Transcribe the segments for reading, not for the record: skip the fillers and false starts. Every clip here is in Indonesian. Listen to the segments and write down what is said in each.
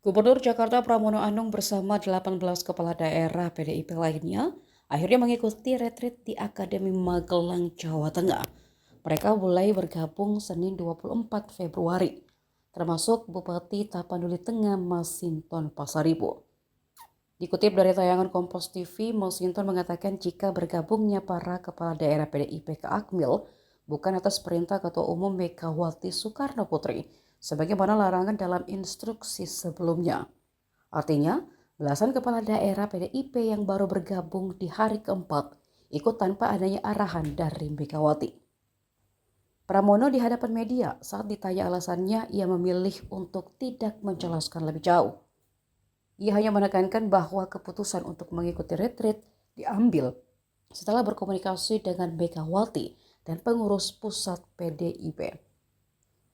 Gubernur Jakarta Pramono Anung bersama 18 kepala daerah PDIP lainnya akhirnya mengikuti retreat di Akademi Magelang, Jawa Tengah. Mereka mulai bergabung Senin 24 Februari, termasuk Bupati Tapanuli Tengah Masinton Pasaribu. Dikutip dari tayangan Kompas TV, Masinton mengatakan jika bergabungnya para kepala daerah PDIP ke Akmil bukan atas perintah Ketua Umum Megawati Soekarno Putri, sebagaimana larangan dalam instruksi sebelumnya. Artinya, belasan kepala daerah PDIP yang baru bergabung di hari keempat ikut tanpa adanya arahan dari Megawati. Pramono di hadapan media saat ditanya alasannya ia memilih untuk tidak menjelaskan lebih jauh. Ia hanya menekankan bahwa keputusan untuk mengikuti retreat diambil setelah berkomunikasi dengan Megawati dan pengurus pusat PDIP.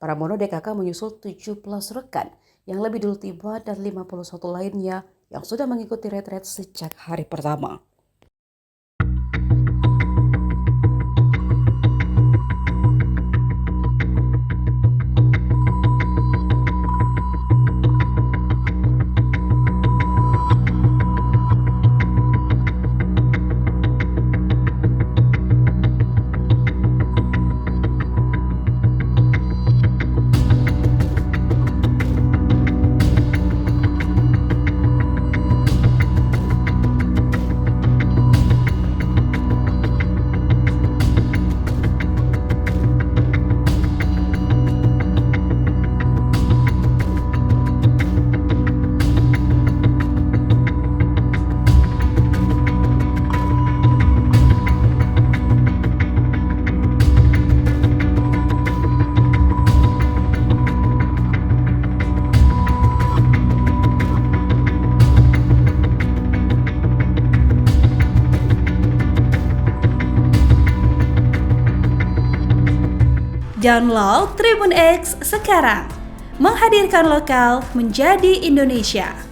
Pramono DKK menyusul 17 rekan yang lebih dulu tiba dan 51 lainnya yang sudah mengikuti retreat sejak hari pertama. Download Tribun X sekarang, menghadirkan lokal menjadi Indonesia.